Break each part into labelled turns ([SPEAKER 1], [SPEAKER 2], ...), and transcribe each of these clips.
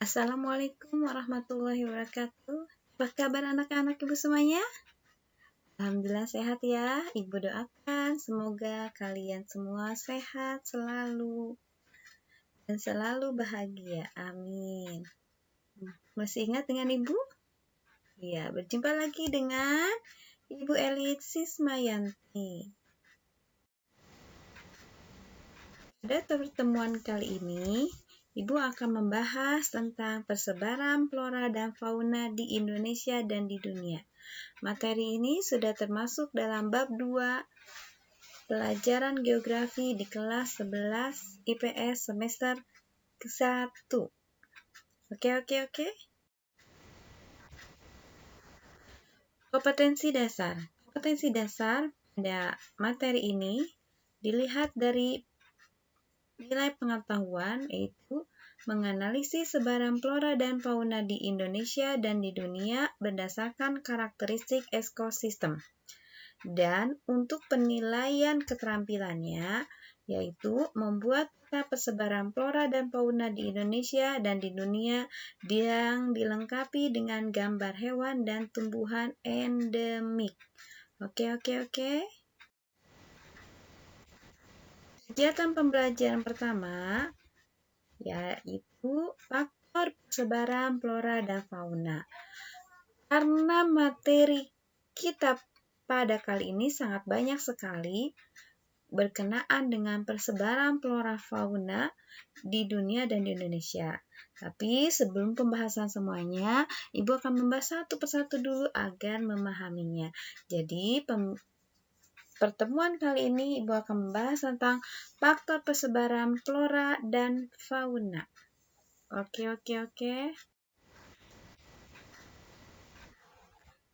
[SPEAKER 1] Assalamualaikum warahmatullahi wabarakatuh. Apa kabar anak-anak ibu semuanya? Alhamdulillah sehat ya. Ibu doakan semoga kalian semua sehat selalu dan selalu bahagia. Amin. Masih ingat dengan ibu? Ya, berjumpa lagi dengan Ibu Elit Sismayanti. Pada pertemuan kali ini, Ibu akan membahas tentang persebaran flora dan fauna di Indonesia dan di dunia. Materi ini sudah termasuk dalam bab 2 pelajaran geografi di kelas 11 IPS semester ke-1. Oke. Kompetensi dasar. Kompetensi dasar pada materi ini dilihat dari nilai pengetahuan, yaitu menganalisis sebaran flora dan fauna di Indonesia dan di dunia berdasarkan karakteristik ekosistem. Dan untuk penilaian keterampilannya, yaitu membuat peta persebaran flora dan fauna di Indonesia dan di dunia yang dilengkapi dengan gambar hewan dan tumbuhan endemik. Oke. Kegiatan pembelajaran pertama yaitu faktor persebaran flora dan fauna. Karena materi kita pada kali ini sangat banyak sekali berkenaan dengan persebaran flora fauna di dunia dan di Indonesia. Tapi sebelum pembahasan semuanya, Ibu akan membahas satu persatu dulu agar memahaminya. Jadi pertemuan kali ini Ibu akan membahas tentang faktor persebaran flora dan fauna. Oke.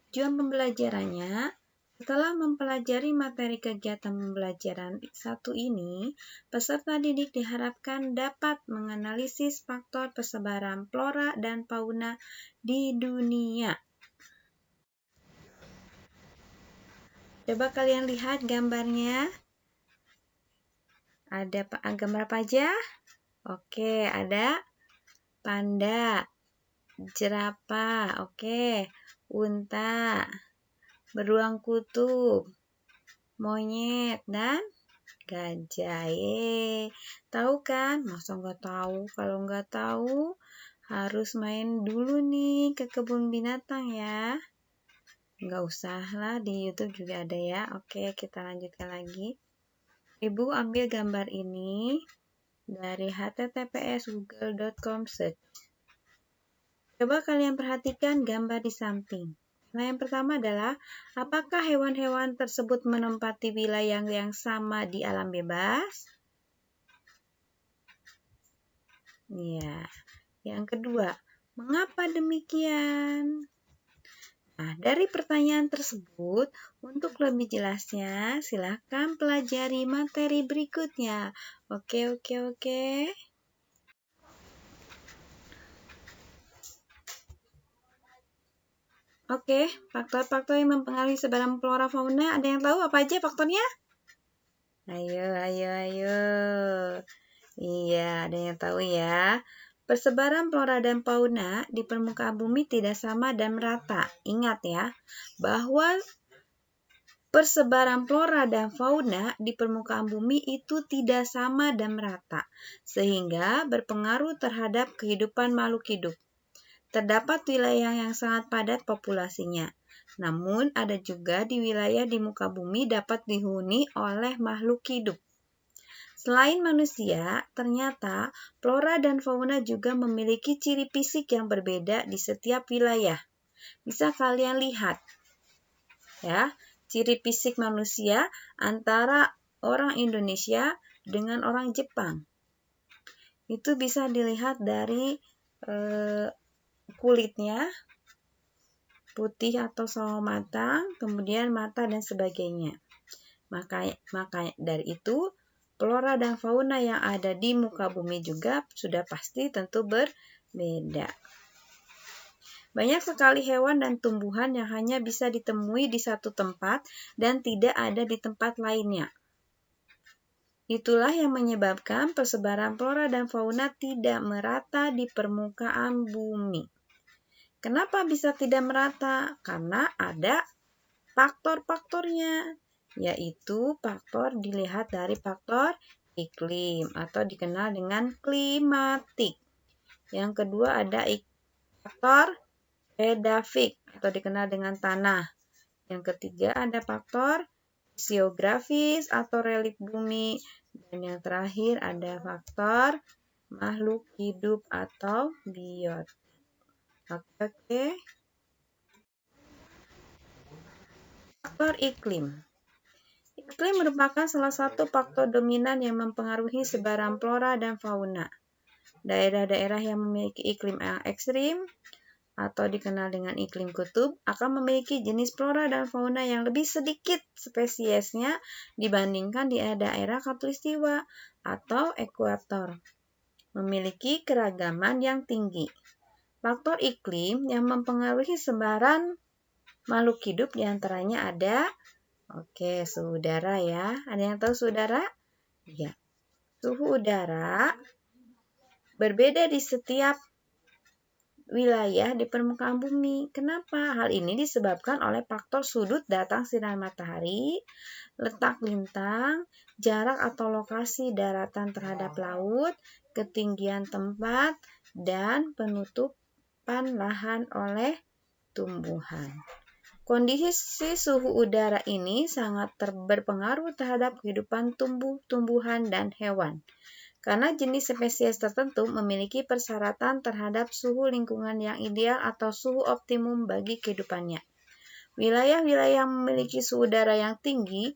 [SPEAKER 1] Tujuan pembelajarannya, setelah mempelajari materi kegiatan pembelajaran 1 ini, peserta didik diharapkan dapat menganalisis faktor persebaran flora dan fauna di dunia. Coba kalian lihat gambarnya. Ada gambar apa aja? Oke, ada panda, jerapah, unta, beruang kutub, monyet, dan gajah. Tahu kan? Masa nggak tahu? Kalau nggak tahu, harus main dulu nih ke kebun binatang ya. Nggak usah lah, di YouTube juga ada ya. Oke, kita lanjutkan lagi. Ibu ambil gambar ini dari https://google.com search. Coba kalian perhatikan gambar di samping. Nah, yang pertama adalah, apakah hewan-hewan tersebut menempati wilayah yang sama di alam bebas? Ya. Yang kedua, mengapa demikian? Nah, dari pertanyaan tersebut, untuk lebih jelasnya, silakan pelajari materi berikutnya. Oke. Oke, faktor-faktor yang mempengaruhi sebaran flora fauna, ada yang tahu apa aja faktornya? Ayo. Iya, ada yang tahu ya. Persebaran flora dan fauna di permukaan bumi tidak sama dan merata. Ingat ya, bahwa persebaran flora dan fauna di permukaan bumi itu tidak sama dan merata, sehingga berpengaruh terhadap kehidupan makhluk hidup. Terdapat wilayah yang sangat padat populasinya, namun ada juga di wilayah di muka bumi dapat dihuni oleh makhluk hidup. Selain manusia, ternyata flora dan fauna juga memiliki ciri fisik yang berbeda di setiap wilayah. Bisa kalian lihat ya, ciri fisik manusia antara orang Indonesia dengan orang Jepang. Itu bisa dilihat dari kulitnya, putih atau sawo matang, kemudian mata dan sebagainya. Maka dari itu, flora dan fauna yang ada di muka bumi juga sudah pasti tentu berbeda. Banyak sekali hewan dan tumbuhan yang hanya bisa ditemui di satu tempat dan tidak ada di tempat lainnya. Itulah yang menyebabkan persebaran flora dan fauna tidak merata di permukaan bumi. Kenapa bisa tidak merata? Karena ada faktor-faktornya, yaitu faktor dilihat dari faktor iklim atau dikenal dengan klimatik. Yang kedua ada faktor edafik atau dikenal dengan tanah. Yang ketiga ada faktor fisiografis atau relief bumi. Dan yang terakhir ada faktor makhluk hidup atau biotik. Oke. Faktor iklim. Iklim merupakan salah satu faktor dominan yang mempengaruhi sebaran flora dan fauna. Daerah-daerah yang memiliki iklim yang ekstrim atau dikenal dengan iklim kutub akan memiliki jenis flora dan fauna yang lebih sedikit spesiesnya dibandingkan di daerah khatulistiwa atau ekuator, memiliki keragaman yang tinggi. Faktor iklim yang mempengaruhi sebaran makhluk hidup diantaranya ada, suhu udara ya. Ada yang tahu suhu udara? Ya. Suhu udara berbeda di setiap wilayah di permukaan bumi. Kenapa? Hal ini disebabkan oleh faktor sudut datang sinar matahari, letak lintang, jarak atau lokasi daratan terhadap laut, ketinggian tempat, dan penutupan lahan oleh tumbuhan. Kondisi suhu udara ini sangat berpengaruh terhadap kehidupan tumbuhan dan hewan. Karena jenis spesies tertentu memiliki persyaratan terhadap suhu lingkungan yang ideal atau suhu optimum bagi kehidupannya. Wilayah-wilayah yang memiliki suhu udara yang tinggi,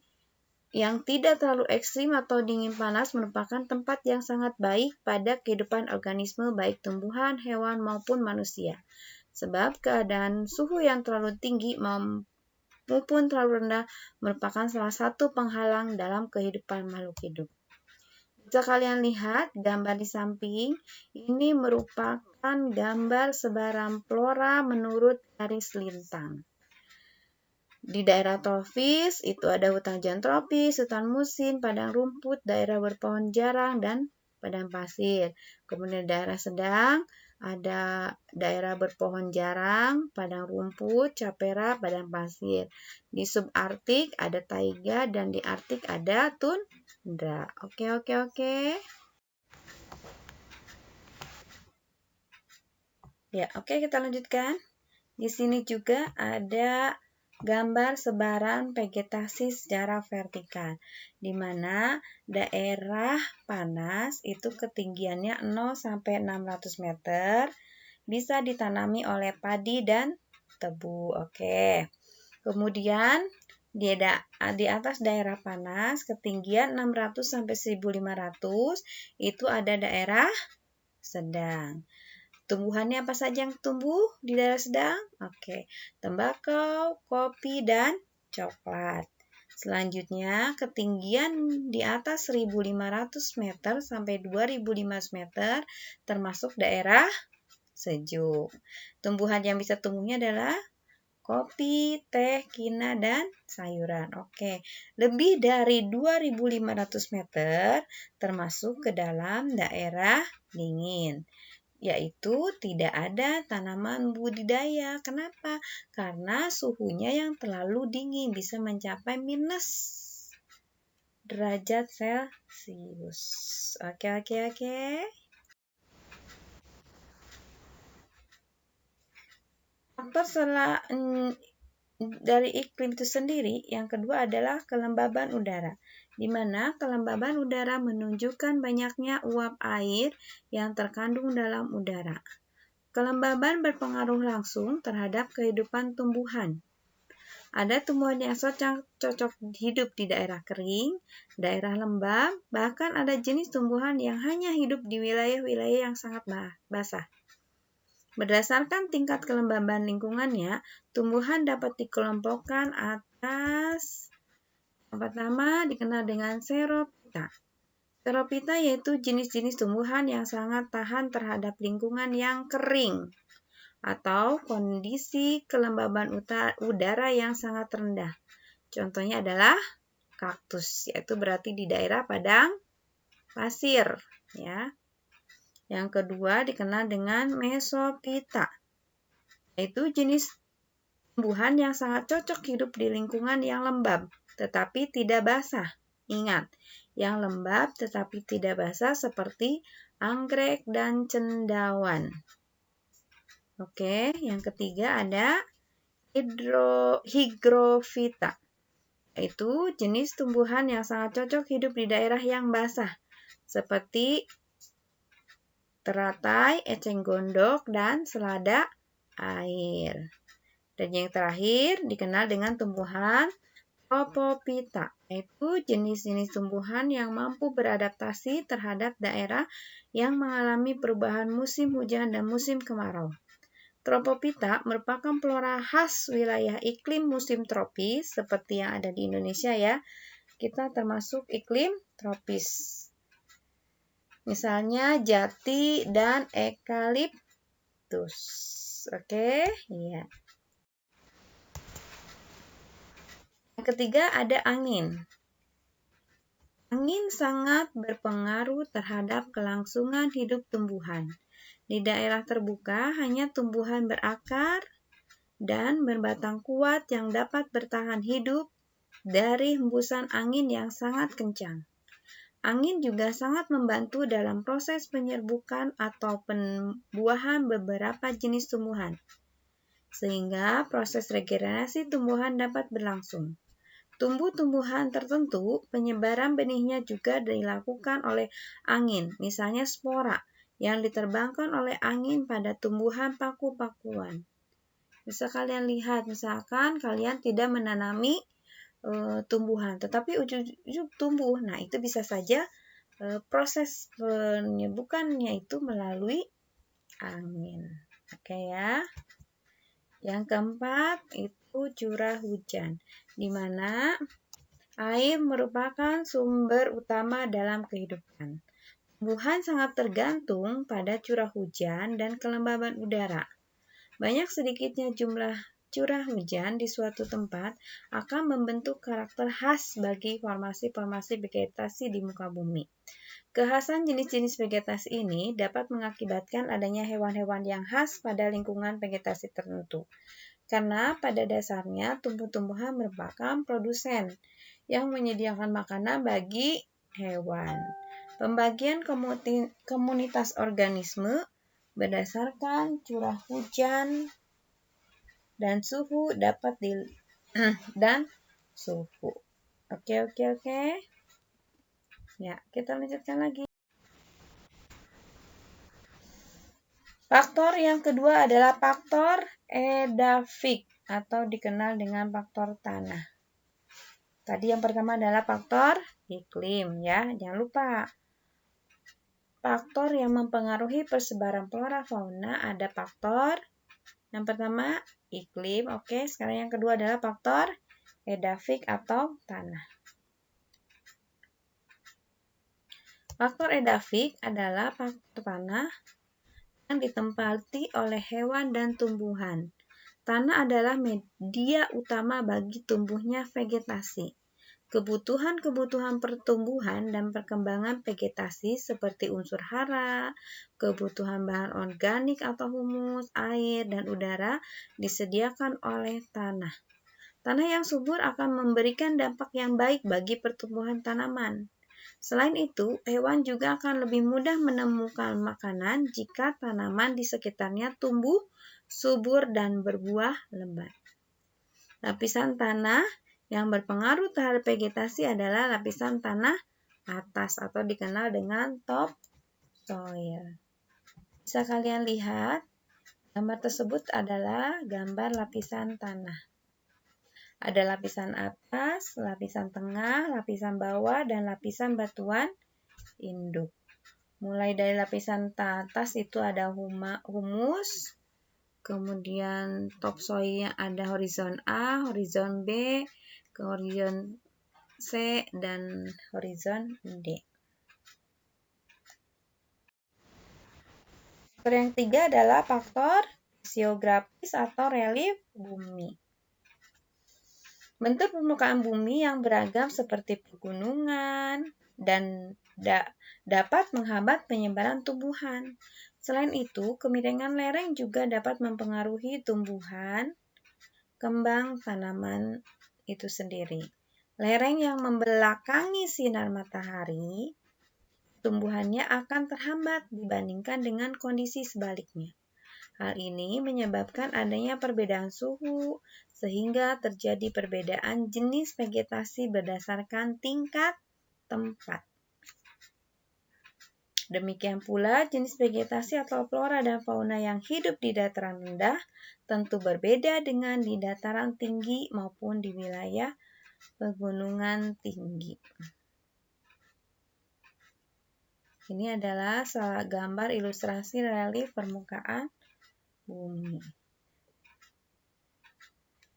[SPEAKER 1] yang tidak terlalu ekstrim atau dingin panas merupakan tempat yang sangat baik pada kehidupan organisme baik tumbuhan, hewan maupun manusia. Sebab keadaan suhu yang terlalu tinggi maupun terlalu rendah merupakan salah satu penghalang dalam kehidupan makhluk hidup. Bisa kalian lihat gambar di samping, ini merupakan gambar sebaran flora menurut garis lintang. Di daerah tropis itu ada hutan hujan tropis, hutan musim, padang rumput, daerah berpohon jarang, dan padang pasir. Kemudian di daerah sedang ada daerah berpohon jarang, padang rumput, capera, padang pasir. Di subarktik ada taiga dan di arktik ada tundra. Oke. Ya, kita lanjutkan. Di sini juga ada gambar sebaran vegetasi secara vertikal, di mana daerah panas itu ketinggiannya 0 sampai 600 meter, bisa ditanami oleh padi dan tebu. Oke. Kemudian di atas daerah panas ketinggian 600 sampai 1500 itu ada daerah sedang. Tumbuhannya apa saja yang tumbuh di daerah sedang? Tembakau, kopi, dan coklat. Selanjutnya, ketinggian di atas 1.500 meter sampai 2.500 meter termasuk daerah sejuk. Tumbuhan yang bisa tumbuhnya adalah kopi, teh, kina, dan sayuran. Lebih dari 2.500 meter termasuk ke dalam daerah dingin, yaitu tidak ada tanaman budidaya. Kenapa? Karena suhunya yang terlalu dingin, bisa mencapai minus derajat Celcius. Oke. Faktor dari iklim itu sendiri, yang kedua adalah kelembaban udara, di mana kelembaban udara menunjukkan banyaknya uap air yang terkandung dalam udara. Kelembaban berpengaruh langsung terhadap kehidupan tumbuhan. Ada tumbuhan yang cocok hidup di daerah kering, daerah lembab, bahkan ada jenis tumbuhan yang hanya hidup di wilayah-wilayah yang sangat basah. Berdasarkan tingkat kelembaban lingkungannya, tumbuhan dapat dikelompokkan atas yang pertama dikenal dengan xerophyta. Xerophyta yaitu jenis-jenis tumbuhan yang sangat tahan terhadap lingkungan yang kering atau kondisi kelembaban udara yang sangat rendah. Contohnya adalah kaktus, yaitu berarti di daerah padang pasir, ya. Yang kedua dikenal dengan mesophyta, yaitu jenis tumbuhan yang sangat cocok hidup di lingkungan yang lembab, tetapi tidak basah. Ingat, yang lembab tetapi tidak basah seperti anggrek dan cendawan. Oke, yang ketiga ada hygrofita, yaitu jenis tumbuhan yang sangat cocok hidup di daerah yang basah, seperti teratai, eceng gondok, dan selada air. Dan yang terakhir dikenal dengan tumbuhan tropophyta, yaitu jenis-jenis tumbuhan yang mampu beradaptasi terhadap daerah yang mengalami perubahan musim hujan dan musim kemarau. Tropophyta merupakan flora khas wilayah iklim musim tropis seperti yang ada di Indonesia, ya. Kita termasuk iklim tropis. Misalnya jati dan eukaliptus. Oke, iya. Yang ketiga ada angin. Angin sangat berpengaruh terhadap kelangsungan hidup tumbuhan. Di daerah terbuka, hanya tumbuhan berakar dan berbatang kuat yang dapat bertahan hidup dari hembusan angin yang sangat kencang. Angin juga sangat membantu dalam proses penyerbukan atau pembuahan beberapa jenis tumbuhan, sehingga proses regenerasi tumbuhan dapat berlangsung. Tumbuh-tumbuhan tertentu, penyebaran benihnya juga dilakukan oleh angin, misalnya spora, yang diterbangkan oleh angin pada tumbuhan paku-pakuan. Bisa kalian lihat, misalkan kalian tidak menanami tumbuhan, tetapi ujung-ujung tumbuh. Nah, itu bisa saja proses penyerbukannya itu melalui angin. Oke ya. Yang keempat itu curah hujan, di mana air merupakan sumber utama dalam kehidupan. Tumbuhan sangat tergantung pada curah hujan dan kelembaban udara. Banyak sedikitnya jumlah curah hujan di suatu tempat akan membentuk karakter khas bagi formasi-formasi vegetasi di muka bumi. Kekhasan jenis-jenis vegetasi ini dapat mengakibatkan adanya hewan-hewan yang khas pada lingkungan vegetasi tertentu. Karena pada dasarnya tumbuh-tumbuhan merupakan produsen yang menyediakan makanan bagi hewan. Pembagian komunitas organisme berdasarkan curah hujan dan suhu dan suhu. Oke. Ya, kita lanjutkan lagi. Faktor yang kedua adalah faktor edafik atau dikenal dengan faktor tanah. Tadi yang pertama adalah faktor iklim, ya. Jangan lupa. Faktor yang mempengaruhi persebaran flora fauna ada faktor yang pertama iklim, oke. Sekarang yang kedua adalah faktor edafik atau tanah. Faktor edafik adalah faktor tanah yang ditempati oleh hewan dan tumbuhan. Tanah adalah media utama bagi tumbuhnya vegetasi. Kebutuhan-kebutuhan pertumbuhan dan perkembangan vegetasi seperti unsur hara, kebutuhan bahan organik atau humus, air, dan udara disediakan oleh tanah. Tanah yang subur akan memberikan dampak yang baik bagi pertumbuhan tanaman. Selain itu, hewan juga akan lebih mudah menemukan makanan jika tanaman di sekitarnya tumbuh subur dan berbuah lebat. Lapisan tanah yang berpengaruh terhadap vegetasi adalah lapisan tanah atas atau dikenal dengan topsoil. Bisa kalian lihat, gambar tersebut adalah gambar lapisan tanah. Ada lapisan atas, lapisan tengah, lapisan bawah, dan lapisan batuan induk. Mulai dari lapisan atas itu ada humus, kemudian topsoilnya ada horizon A, horizon B, ke horizon C, dan horizon D. Faktor yang ketiga adalah faktor fisiografis atau relief bumi. Bentuk permukaan bumi yang beragam seperti pegunungan dan dapat menghambat penyebaran tumbuhan. Selain itu, kemiringan lereng juga dapat mempengaruhi tumbuhan kembang tanaman itu sendiri. Lereng yang membelakangi sinar matahari, tumbuhannya akan terhambat dibandingkan dengan kondisi sebaliknya. Hal ini menyebabkan adanya perbedaan suhu, sehingga terjadi perbedaan jenis vegetasi berdasarkan tingkat tempat. Demikian pula, jenis vegetasi atau flora dan fauna yang hidup di dataran rendah tentu berbeda dengan di dataran tinggi maupun di wilayah pegunungan tinggi. Ini adalah gambar ilustrasi relief permukaan bumi.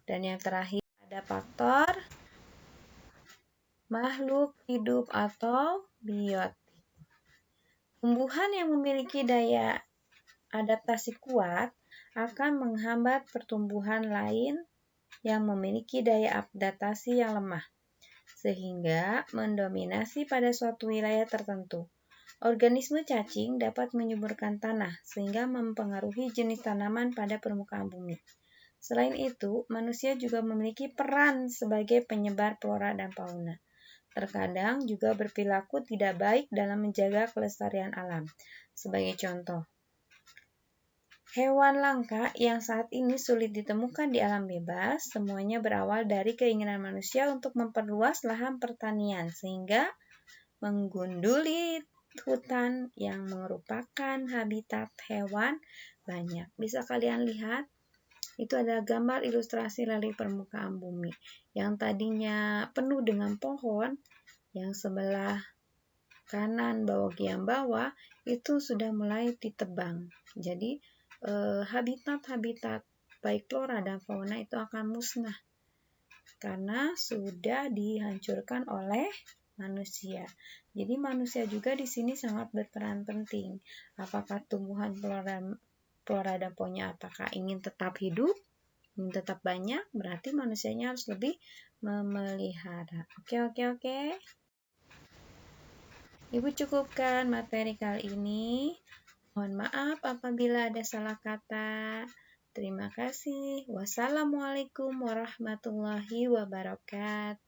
[SPEAKER 1] Dan yang terakhir ada faktor makhluk hidup atau biotik. Tumbuhan yang memiliki daya adaptasi kuat akan menghambat pertumbuhan lain yang memiliki daya adaptasi yang lemah, sehingga mendominasi pada suatu wilayah tertentu. Organisme cacing dapat menyuburkan tanah, sehingga mempengaruhi jenis tanaman pada permukaan bumi. Selain itu, manusia juga memiliki peran sebagai penyebar flora dan fauna. Terkadang juga berperilaku tidak baik dalam menjaga kelestarian alam. Sebagai contoh, hewan langka yang saat ini sulit ditemukan di alam bebas, semuanya berawal dari keinginan manusia untuk memperluas lahan pertanian, sehingga menggunduli hutan yang merupakan habitat hewan banyak. Bisa kalian lihat, itu adalah gambar ilustrasi relief permukaan bumi. Yang tadinya penuh dengan pohon, yang sebelah kanan bagian bawah itu sudah mulai ditebang. Jadi habitat-habitat baik flora dan fauna itu akan musnah karena sudah dihancurkan oleh manusia. Jadi manusia juga di sini sangat berperan penting. Apakah tumbuhan flora dan fauna apakah ingin tetap hidup, ingin tetap banyak, berarti manusianya harus lebih memelihara. Oke. Ibu cukupkan materi kali ini. Mohon maaf apabila ada salah kata. Terima kasih. Wassalamualaikum warahmatullahi wabarakatuh.